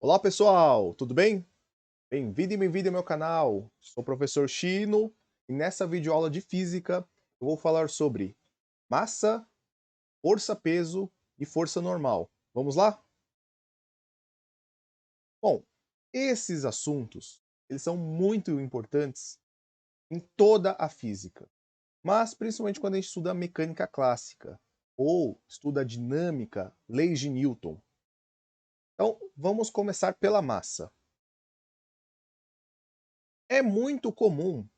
Olá pessoal, tudo bem? Bem-vindo e bem-vindo ao meu canal. Sou o professor Chino e nessa videoaula de física eu vou falar sobre massa, força-peso e força normal. Vamos lá? Bom, esses assuntos, eles são muito importantes em toda a física, mas principalmente quando a gente estuda a mecânica clássica ou estuda a dinâmica, leis de Newton. Então, vamos começar pela massa. É muito comum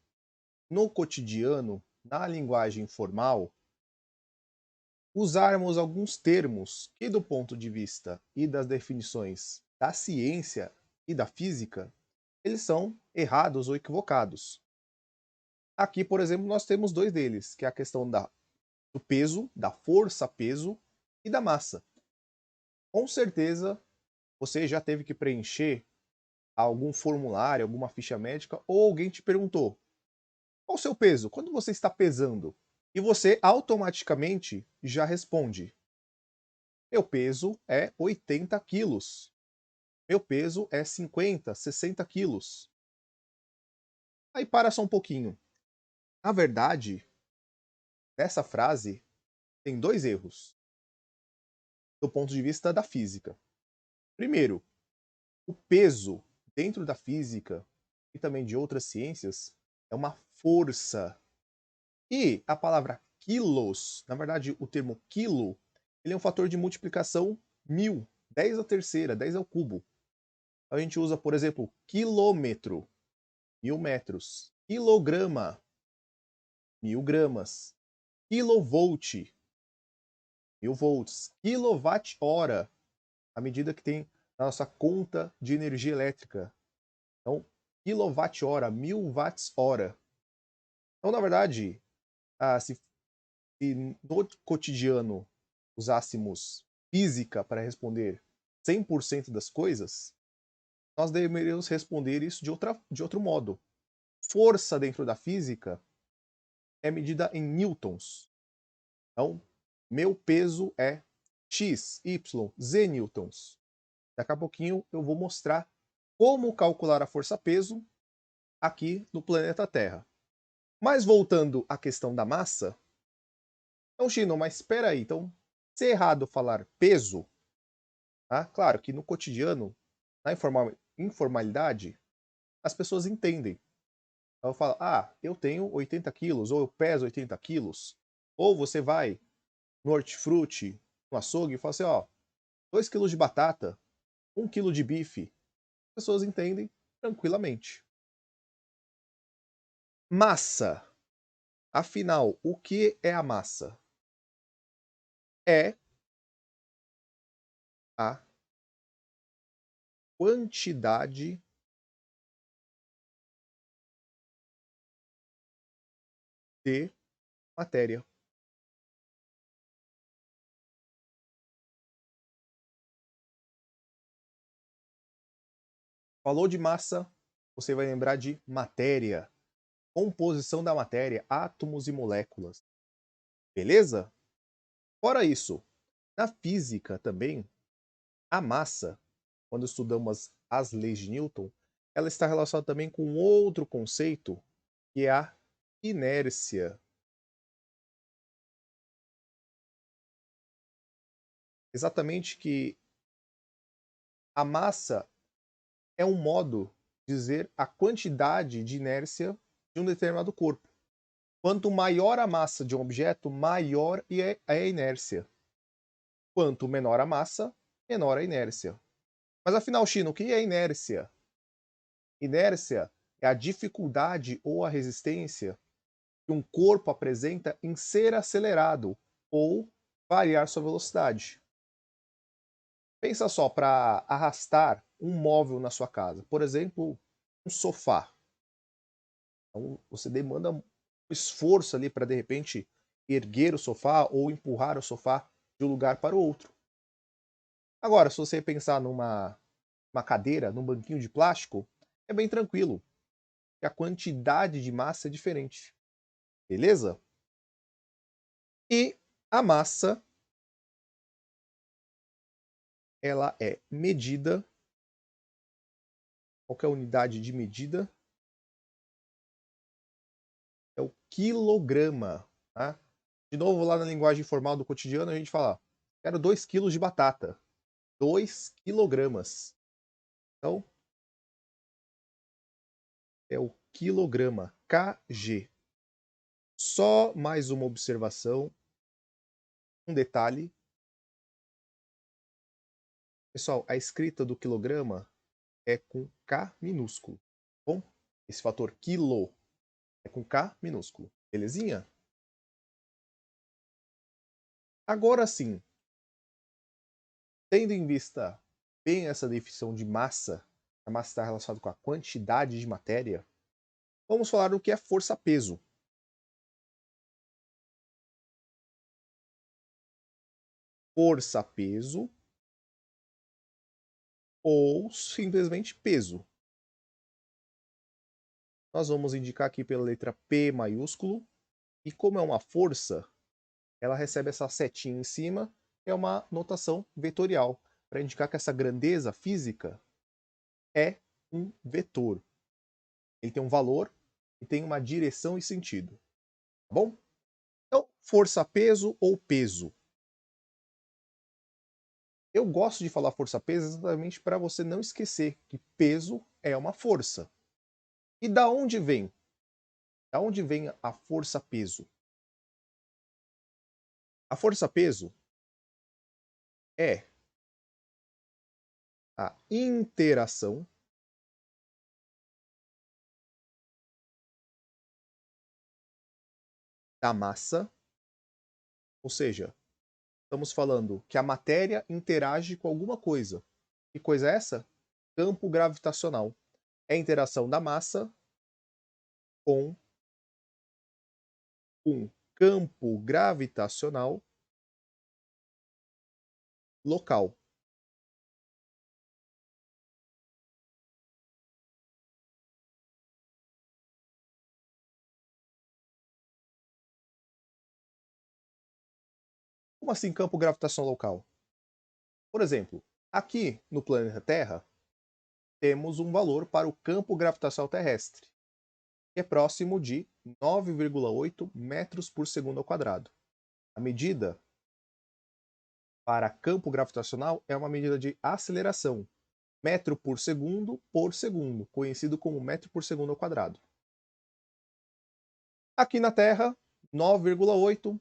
no cotidiano, na linguagem formal, usarmos alguns termos que, do ponto de vista e das definições da ciência e da física, eles são errados ou equivocados. Aqui, por exemplo, nós temos dois deles, que é a questão do peso, da força-peso e da massa. Com certeza, você já teve que preencher algum formulário, alguma ficha médica, ou alguém te perguntou: qual o seu peso? Quando você está pesando? E você automaticamente já responde: meu peso é 80 quilos. Meu peso é 50, 60 quilos. Aí para só um pouquinho. Na verdade, nessa frase tem dois erros do ponto de vista da física. Primeiro, o peso dentro da física e também de outras ciências é uma força. E a palavra quilos, na verdade, o termo quilo, ele é um fator de multiplicação 1000, 10 à terceira, 10 ao cubo. A gente usa, por exemplo, quilômetro, 1000 metros. Quilograma, 1000 gramas. Kilovolt, 1000 volts. Quilowatt-hora, a medida que tem na nossa conta de energia elétrica. Então, quilowatt-hora, 1000 watts-hora. Então, na verdade, se no cotidiano usássemos física para responder 100% das coisas, nós deveríamos responder isso de outro modo. Força dentro da física é medida em newtons. Então, meu peso é X, Y, Z newtons. Daqui a pouquinho eu vou mostrar como calcular a força-peso aqui no planeta Terra. Mas voltando à questão da massa, então, Chino, mas espera aí, então, se é errado falar peso, tá? Claro que no cotidiano, na informalidade, as pessoas entendem. Então eu falo, eu tenho 80 quilos, ou eu peso 80 quilos. Ou você vai no hortifruti, no açougue, e fala assim, 2 quilos de batata, 1 quilo de bife. As pessoas entendem tranquilamente. Massa. Afinal, o que é a massa? É a quantidade de matéria. Falou de massa, você vai lembrar de matéria, composição da matéria, átomos e moléculas. Beleza? Fora isso, na física também, a massa, quando estudamos as leis de Newton, ela está relacionada também com outro conceito, que é a inércia. Exatamente que a massa é um modo de dizer a quantidade de inércia de um determinado corpo. Quanto maior a massa de um objeto, maior é a inércia. Quanto menor a massa, menor a inércia. Mas afinal, Chino, o que é inércia? Inércia é a dificuldade ou a resistência que um corpo apresenta em ser acelerado ou variar sua velocidade. Pensa só, para arrastar um móvel na sua casa, por exemplo, um sofá. Então, você demanda um esforço ali para, de repente, erguer o sofá ou empurrar o sofá de um lugar para o outro. Agora, se você pensar numa uma cadeira, num banquinho de plástico, é bem tranquilo, que a quantidade de massa é diferente. Beleza? E a massa, ela é medida Qual que é a unidade de medida? É o quilograma. Tá? De novo, lá na linguagem formal do cotidiano, a gente fala, quero 2 quilos de batata. 2 quilogramas. Então, é o quilograma, kg. Só mais uma observação, um detalhe. Pessoal, a escrita do quilograma é com K minúsculo. Tá bom? Esse fator quilo é com K minúsculo. Belezinha? Agora sim, tendo em vista bem essa definição de massa, a massa está relacionada com a quantidade de matéria, vamos falar do que é força-peso. Força-peso ou simplesmente peso. Nós vamos indicar aqui pela letra P maiúsculo, e como é uma força, ela recebe essa setinha em cima, é uma notação vetorial, para indicar que essa grandeza física é um vetor. Ele tem um valor e tem uma direção e sentido. Tá bom? Então, força-peso ou peso. Eu gosto de falar força-peso exatamente para você não esquecer que peso é uma força. E da onde vem? Da onde vem a força-peso? A força-peso é a interação da massa, ou seja, estamos falando que a matéria interage com alguma coisa. Que coisa é essa? Campo gravitacional. É a interação da massa com um campo gravitacional local. Como assim campo gravitacional local? Por exemplo, aqui no planeta Terra, temos um valor para o campo gravitacional terrestre, que é próximo de 9,8 metros por segundo ao quadrado. A medida para campo gravitacional é uma medida de aceleração, metro por segundo, conhecido como metro por segundo ao quadrado. Aqui na Terra, 9,8.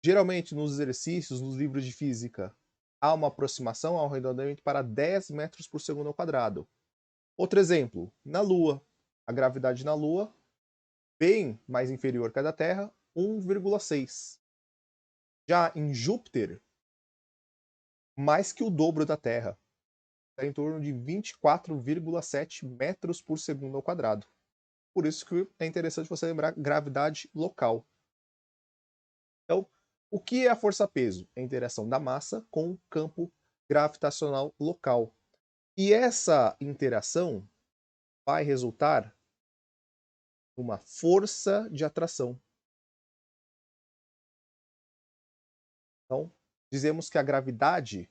Geralmente nos exercícios, nos livros de física, há uma aproximação ao arredondamento para 10 metros por segundo ao quadrado. Outro exemplo, na Lua. A gravidade na Lua, bem mais inferior que a da Terra, 1,6. Já em Júpiter, mais que o dobro da Terra, está em torno de 24,7 metros por segundo ao quadrado. Por isso que é interessante você lembrar gravidade local. Então, o que é a força-peso? É a interação da massa com o campo gravitacional local. E essa interação vai resultar numa força de atração. Então, dizemos que a gravidade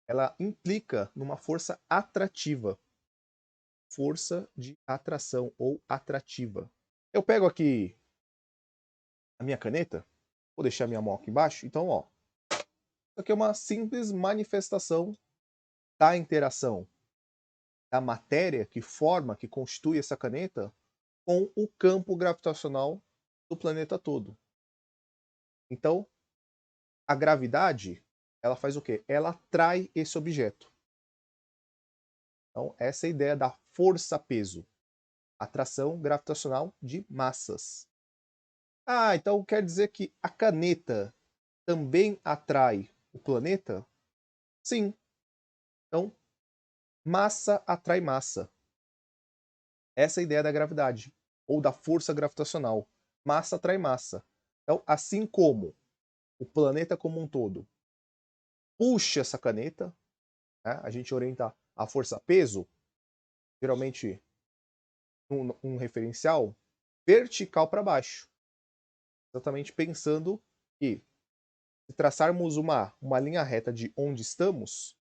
ela implica numa força atrativa. Força de atração ou atrativa. Eu pego aqui a minha caneta, vou deixar minha mão aqui embaixo. Então, ó, isso aqui é uma simples manifestação da interação da matéria que forma, que constitui essa caneta, com o campo gravitacional do planeta todo. Então, a gravidade, ela faz o quê? Ela atrai esse objeto. Então, essa é a ideia da força-peso. Atração gravitacional de massas. Ah, então quer dizer que a caneta também atrai o planeta? Sim. Então, massa atrai massa. Essa é a ideia da gravidade, ou da força gravitacional. Massa atrai massa. Então, assim como o planeta como um todo puxa essa caneta, né, a gente orienta a força-peso, geralmente um referencial vertical para baixo. Exatamente pensando que se traçarmos uma linha reta de onde estamos,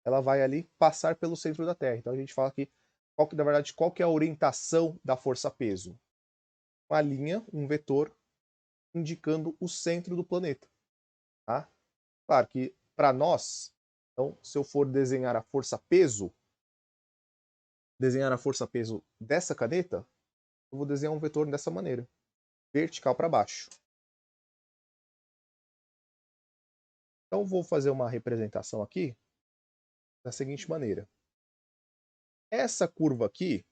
ela vai ali passar pelo centro da Terra. Então a gente fala que na verdade, qual que é a orientação da força-peso? Uma linha, um vetor, indicando o centro do planeta. Tá? Claro que, para nós, então, se eu for desenhar a força-peso dessa caneta, eu vou desenhar um vetor dessa maneira, vertical para baixo. Então, vou fazer uma representação aqui da seguinte maneira. Essa curva aqui,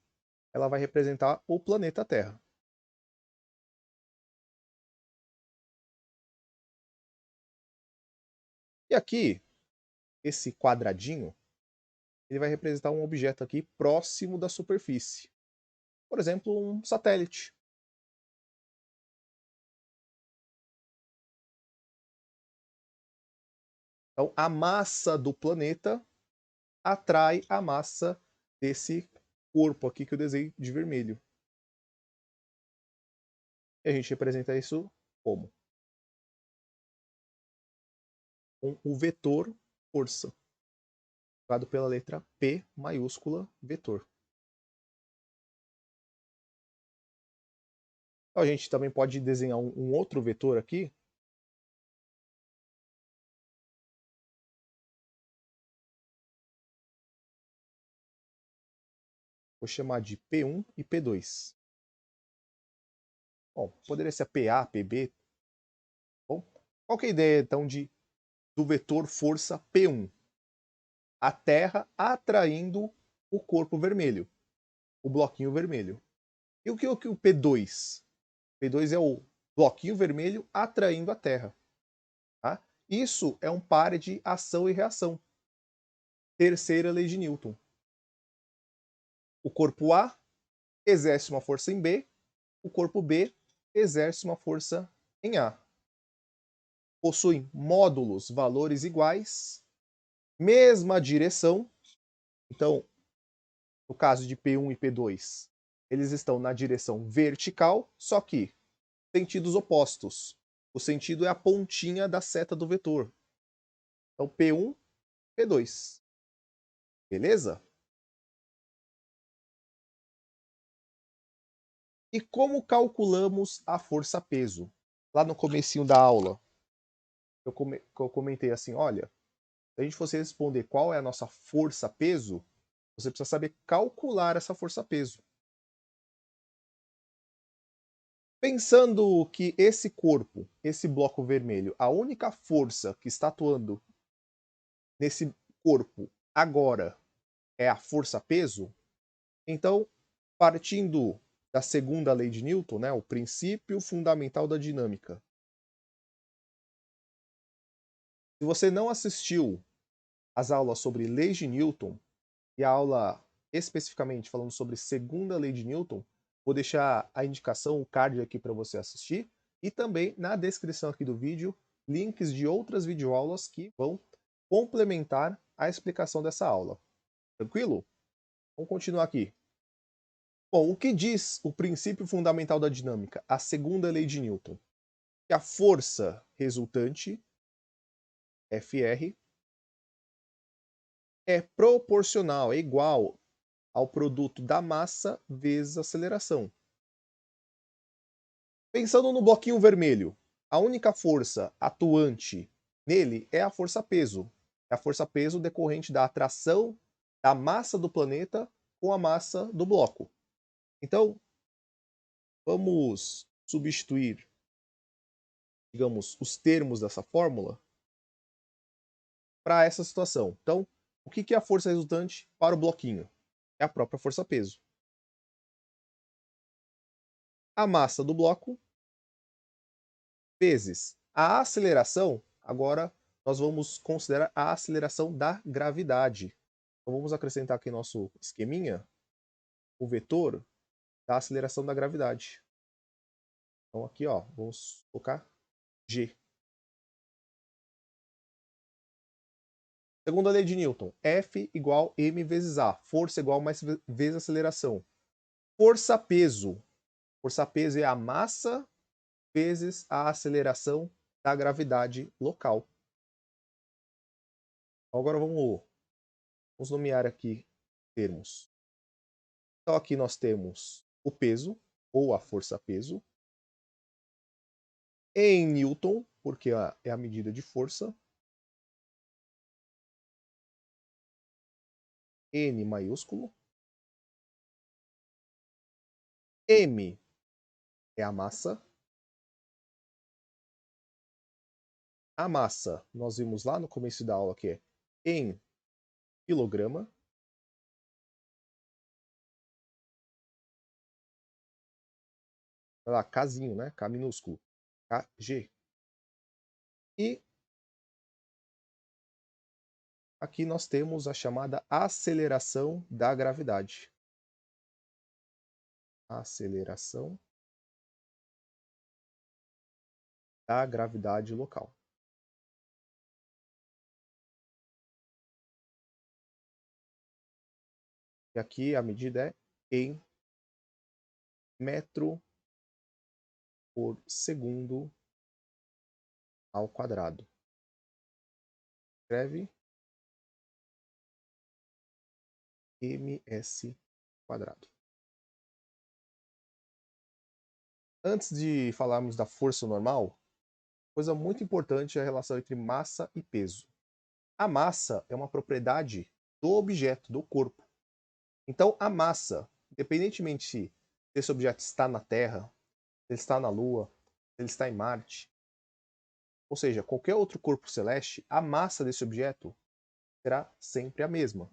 ela vai representar o planeta Terra. E aqui, esse quadradinho, ele vai representar um objeto aqui próximo da superfície. Por exemplo, um satélite. Então, a massa do planeta atrai a massa desse corpo aqui que eu desenhei de vermelho. E a gente representa isso como? Com o vetor força, dado pela letra P maiúscula, vetor. Então, a gente também pode desenhar um outro vetor aqui. Vou chamar de P1 e P2. Bom, poderia ser PA, PB. Bom, qual que é a ideia, então, do vetor força P1? A Terra atraindo o corpo vermelho, o bloquinho vermelho. E o que é o P2? P2 é o bloquinho vermelho atraindo a Terra. Tá? Isso é um par de ação e reação. Terceira lei de Newton. O corpo A exerce uma força em B, o corpo B exerce uma força em A. Possuem módulos, valores iguais, mesma direção. Então, no caso de P1 e P2, eles estão na direção vertical, só que sentidos opostos. O sentido é a pontinha da seta do vetor. Então, P1, P2. Beleza? E como calculamos a força-peso? Lá no comecinho da aula, eu comentei assim, olha, se a gente fosse responder qual é a nossa força-peso, você precisa saber calcular essa força-peso. Pensando que esse corpo, esse bloco vermelho, a única força que está atuando nesse corpo agora é a força-peso, então, partindo da segunda lei de Newton, né, o princípio fundamental da dinâmica. Se você não assistiu às aulas sobre leis de Newton, e a aula especificamente falando sobre segunda lei de Newton, vou deixar a indicação, o card aqui para você assistir, e também na descrição aqui do vídeo, links de outras videoaulas que vão complementar a explicação dessa aula. Tranquilo? Vamos continuar aqui. Bom, o que diz o princípio fundamental da dinâmica, a segunda lei de Newton? Que a força resultante, Fr, é proporcional, é igual ao produto da massa vezes a aceleração. Pensando no bloquinho vermelho, a única força atuante nele é a força-peso. É a força-peso decorrente da atração da massa do planeta com a massa do bloco. Então, vamos substituir, digamos, os termos dessa fórmula para essa situação. Então, o que é a força resultante para o bloquinho? É a própria força-peso. A massa do bloco vezes a aceleração, agora nós vamos considerar a aceleração da gravidade. Então vamos acrescentar aqui nosso esqueminha, o vetor da aceleração da gravidade. Então aqui, ó, vamos colocar G. Segunda lei de Newton, F igual m vezes A, força igual mais vezes aceleração. Força-peso. Força-peso é a massa vezes a aceleração da gravidade local. Agora vamos nomear aqui termos. Então aqui nós temos o peso, ou a força-peso, em Newton, porque é a medida de força, N maiúsculo, M é a massa. A massa, nós vimos lá no começo da aula que é em quilograma. Olha lá, Kzinho, né? K minúsculo. Kg. E aqui nós temos a chamada aceleração da gravidade. Aceleração da gravidade local. E aqui a medida é em metro por segundo ao quadrado. Escreve ms quadrado. Antes de falarmos da força normal, coisa muito importante é a relação entre massa e peso. A massa é uma propriedade do objeto, do corpo. Então, a massa, independentemente se esse objeto está na Terra, se ele está na Lua, se ele está em Marte, ou seja, qualquer outro corpo celeste, a massa desse objeto será sempre a mesma.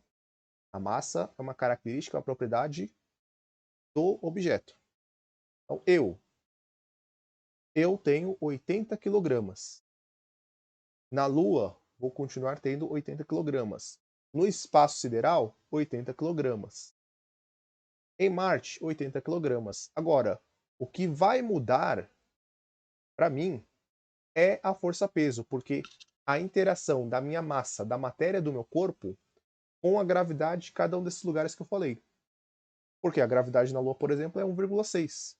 A massa é uma característica, uma propriedade do objeto. Então, eu tenho 80 quilogramas. Na Lua, vou continuar tendo 80 quilogramas. No espaço sideral, 80 quilogramas. Em Marte, 80 quilogramas. Agora, o que vai mudar para mim é a força-peso, porque a interação da minha massa, da matéria do meu corpo, com a gravidade de cada um desses lugares que eu falei. Porque a gravidade na Lua, por exemplo, é 1,6.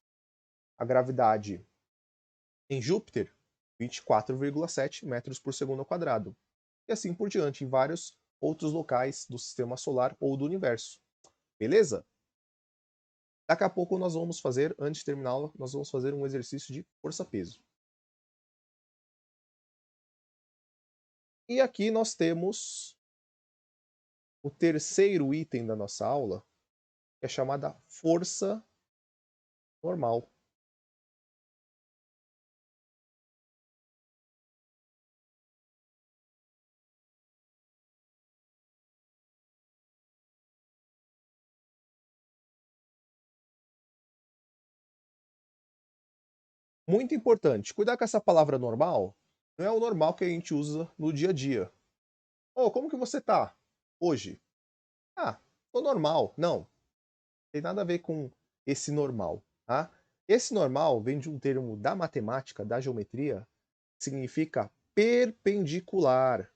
A gravidade em Júpiter, 24,7 metros por segundo ao quadrado. E assim por diante, em vários outros locais do sistema solar ou do universo. Beleza? Daqui a pouco nós vamos fazer, antes de terminar a aula, nós vamos fazer um exercício de força-peso. E aqui nós temos o terceiro item da nossa aula, que é chamada força normal. Muito importante, cuidar com essa palavra normal, não é o normal que a gente usa no dia a dia. Oh, como que você tá hoje? Ah, tô normal. Não, tem nada a ver com esse normal, tá? Esse normal vem de um termo da matemática, da geometria, que significa perpendicular.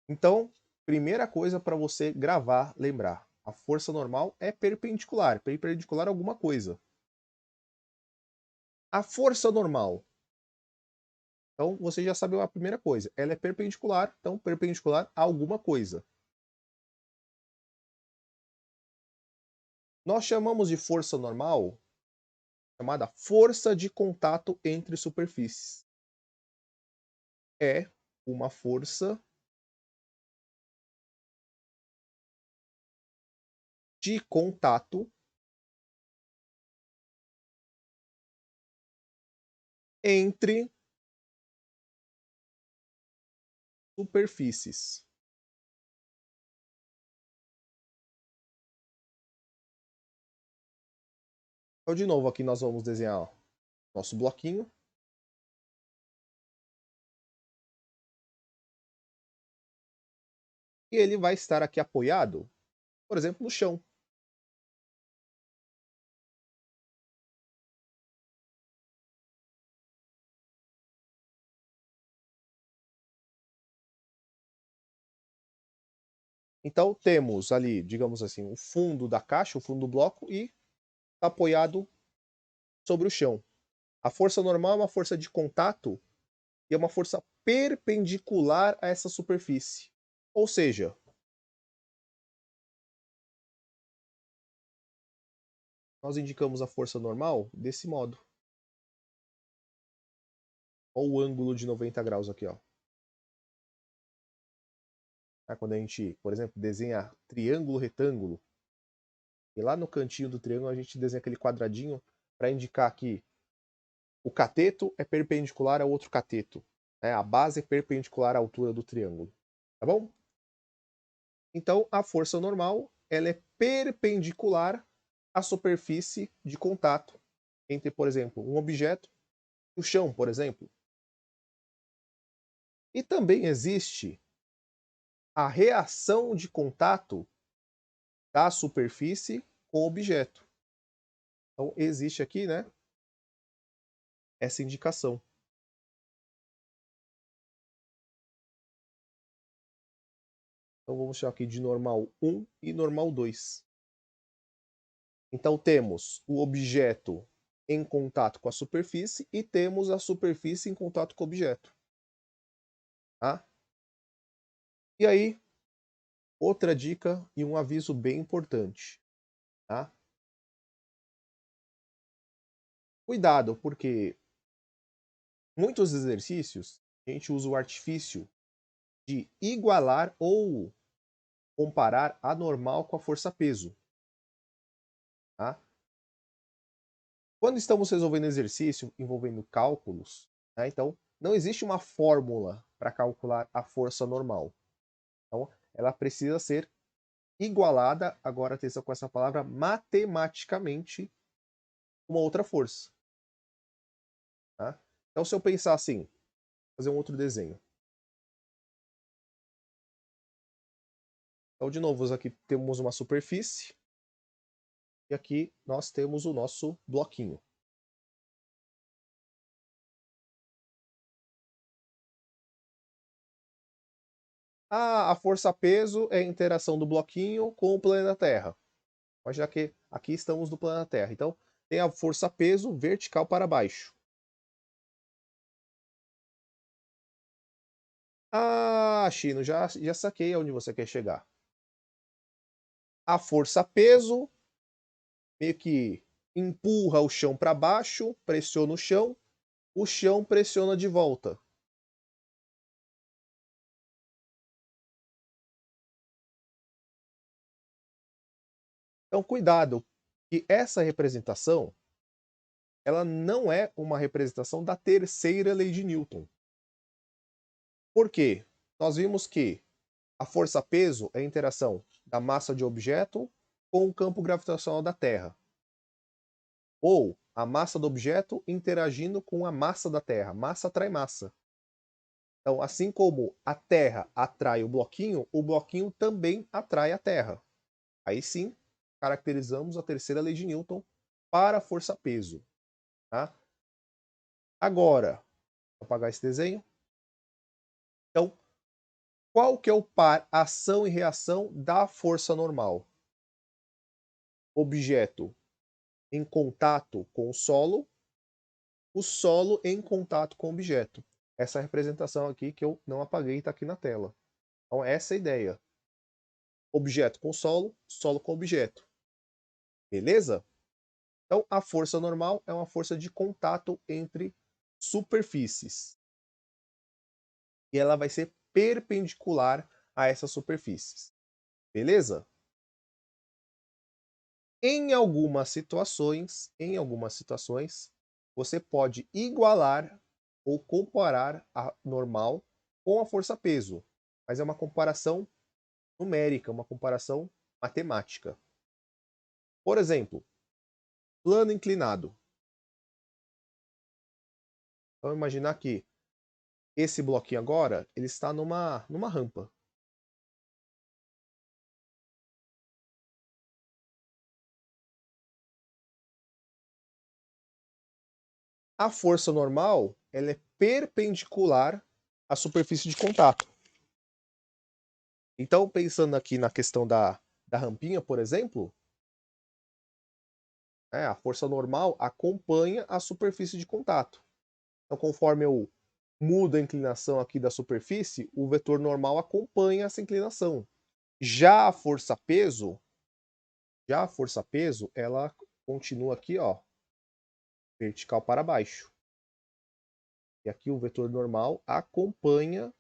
Então, primeira coisa para você gravar, lembrar, a força normal é perpendicular, perpendicular a alguma coisa. A força normal, então você já sabe a primeira coisa, ela é perpendicular, então perpendicular a alguma coisa. Nós chamamos de força normal, chamada força de contato entre superfícies. É uma força de contato entre superfícies. Então, de novo, aqui nós vamos desenhar nosso bloquinho. E ele vai estar aqui apoiado, por exemplo, no chão. Então temos ali, digamos assim, o fundo da caixa, o fundo do bloco, e está apoiado sobre o chão. A força normal é uma força de contato e é uma força perpendicular a essa superfície. Ou seja, nós indicamos a força normal desse modo. Olha o ângulo de 90 graus aqui, ó. Quando a gente, por exemplo, desenha triângulo, retângulo, e lá no cantinho do triângulo a gente desenha aquele quadradinho para indicar que o cateto é perpendicular ao outro cateto. A base é perpendicular à altura do triângulo. Tá bom? Então, a força normal ela é perpendicular à superfície de contato entre, por exemplo, um objeto e o chão, por exemplo. E também existe a reação de contato da superfície com o objeto. Então, existe aqui, né, essa indicação. Então, vamos chamar aqui de normal 1 e normal 2. Então, temos o objeto em contato com a superfície e temos a superfície em contato com o objeto. Tá? E aí, outra dica e um aviso bem importante. Tá? Cuidado, porque muitos exercícios a gente usa o artifício de igualar ou comparar a normal com a força-peso. Tá? Quando estamos resolvendo exercício envolvendo cálculos, né, então não existe uma fórmula para calcular a força normal. Então, ela precisa ser igualada, agora atenção com essa palavra, matematicamente, uma outra força. Tá? Então, se eu pensar assim, fazer um outro desenho. Então, de novo, aqui temos uma superfície e aqui nós temos o nosso bloquinho. A força-peso é a interação do bloquinho com o planeta Terra. Mas já que aqui estamos no planeta Terra. Então, tem a força-peso vertical para baixo. Ah, Chino, já saquei aonde você quer chegar. A força-peso meio que empurra o chão para baixo, pressiona o chão pressiona de volta. Então, cuidado, que essa representação ela não é uma representação da terceira lei de Newton. Por quê? Nós vimos que a força-peso é a interação da massa de objeto com o campo gravitacional da Terra. Ou a massa do objeto interagindo com a massa da Terra. Massa atrai massa. Então, assim como a Terra atrai o bloquinho também atrai a Terra. Aí sim, caracterizamos a terceira lei de Newton para a força-peso. Tá? Agora, vou apagar esse desenho. Então, qual que é o par ação e reação da força normal? Objeto em contato com o solo em contato com o objeto. Essa representação aqui que eu não apaguei está aqui na tela. Então, essa é a ideia. Objeto com solo, solo com objeto. Beleza? Então, a força normal é uma força de contato entre superfícies. E ela vai ser perpendicular a essas superfícies. Beleza? Em algumas situações, você pode igualar ou comparar a normal com a força-peso, mas é uma comparação numérica, uma comparação matemática. Por exemplo, plano inclinado. Vamos imaginar que esse bloquinho agora ele está numa rampa. A força normal ela é perpendicular à superfície de contato. Então, pensando aqui na questão da rampinha, por exemplo, A força normal acompanha a superfície de contato. Então, conforme eu mudo a inclinação aqui da superfície, o vetor normal acompanha essa inclinação. Já a força-peso, ela continua aqui, ó, vertical para baixo. E aqui o vetor normal acompanha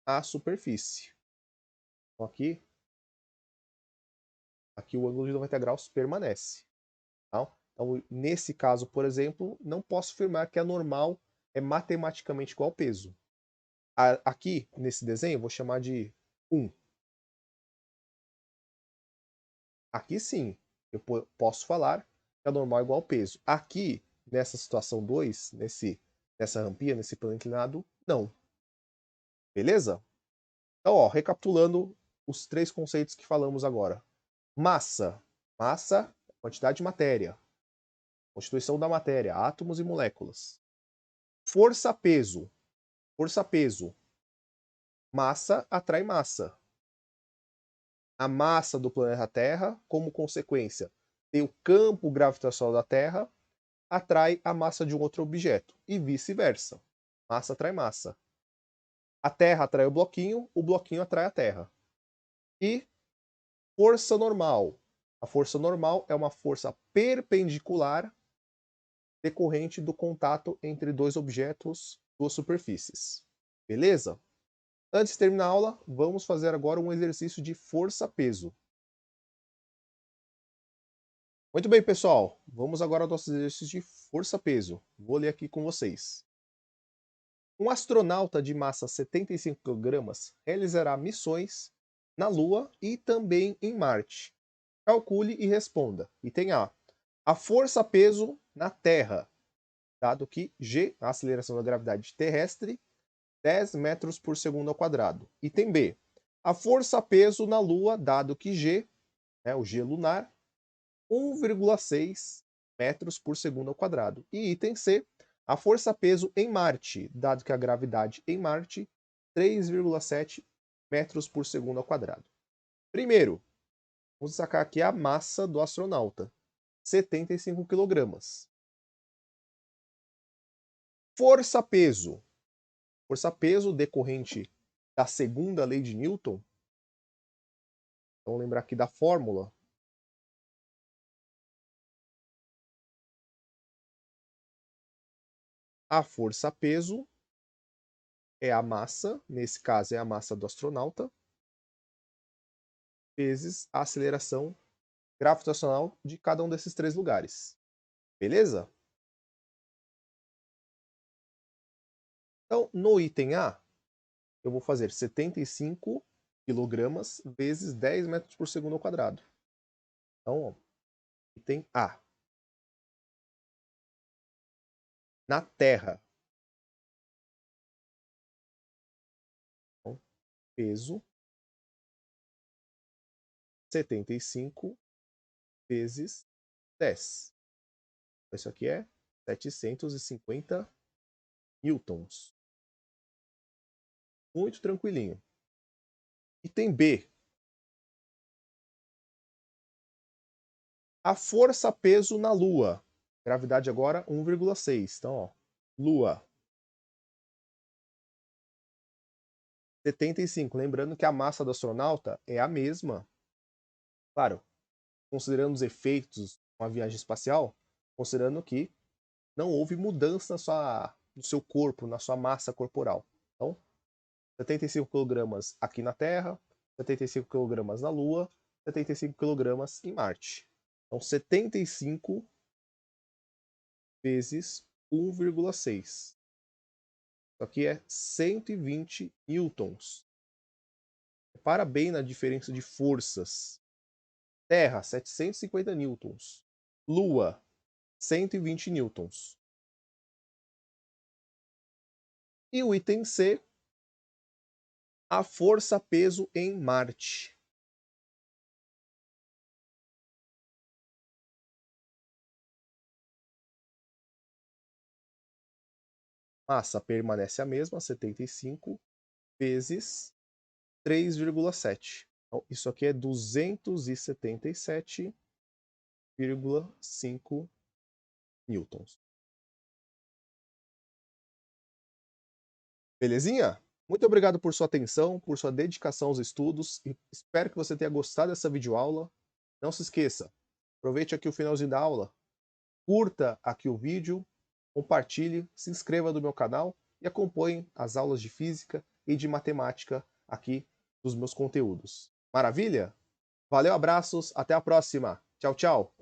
a superfície. Então, aqui o ângulo de 90 graus permanece. Tá? Então, nesse caso, por exemplo, não posso afirmar que a normal é matematicamente igual ao peso. Aqui, nesse desenho, eu vou chamar de 1. Aqui sim, eu posso falar que a normal é igual ao peso. Aqui, nessa situação 2, nessa rampinha, nesse plano inclinado, não. Beleza? Então, ó, recapitulando os 3 conceitos que falamos agora. Massa. Massa, quantidade de matéria. Constituição da matéria, átomos e moléculas. Força-peso. Força-peso. Massa atrai massa. A massa do planeta Terra, como consequência, tem o campo gravitacional da Terra, atrai a massa de um outro objeto. E vice-versa. Massa atrai massa. A Terra atrai o bloquinho atrai a Terra. E força normal. A força normal é uma força perpendicular decorrente do contato entre dois objetos, duas superfícies. Beleza? Antes de terminar a aula, vamos fazer agora um exercício de força-peso. Muito bem, pessoal. Vamos agora ao nosso exercício de força-peso. Vou ler aqui com vocês. Um astronauta de massa 75 kg realizará missões na Lua e também em Marte. Calcule e responda. Item A. A força-peso na Terra, dado que G, a aceleração da gravidade terrestre, 10 metros por segundo ao quadrado. Item B. A força-peso na Lua, dado que G, o G lunar, 1,6 metros por segundo ao quadrado. E item C. A força-peso em Marte, dado que a gravidade em Marte, 3,7 metros por segundo ao quadrado. Primeiro, vamos sacar aqui a massa do astronauta, 75 kg. Força-peso. Força-peso decorrente da segunda lei de Newton. Vamos lembrar aqui da fórmula. A força-peso é a massa, nesse caso é a massa do astronauta, vezes a aceleração gravitacional de cada um desses 3 lugares. Beleza? Então, no item A, eu vou fazer 75 kg vezes 10 metros por segundo ao quadrado. Então, ó, item A. Na Terra. Então, peso 75 vezes 10. Isso aqui é 750 newtons. Muito tranquilinho. Item B. A força-peso na Lua. Gravidade agora 1,6. Então, ó, Lua. 75. Lembrando que a massa do astronauta é a mesma. Claro, considerando os efeitos com a viagem espacial, considerando que não houve mudança no seu corpo, na sua massa corporal. Então, 75 kg aqui na Terra, 75 kg na Lua, 75 kg em Marte. Então, 75 vezes 1,6. Isso aqui é 120 newtons. Repara bem na diferença de forças. Terra, 750 newtons. Lua, 120 newtons. E o item C, a força-peso em Marte. Massa permanece a mesma, 75 vezes 3,7. Então, isso aqui é 277 2,5 newtons. Belezinha? Muito obrigado por sua atenção, por sua dedicação aos estudos e espero que você tenha gostado dessa videoaula. Não se esqueça, aproveite aqui o finalzinho da aula, curta aqui o vídeo, compartilhe, se inscreva no meu canal e acompanhe as aulas de física e de matemática aqui dos meus conteúdos. Maravilha? Valeu, abraços, até a próxima. Tchau, tchau.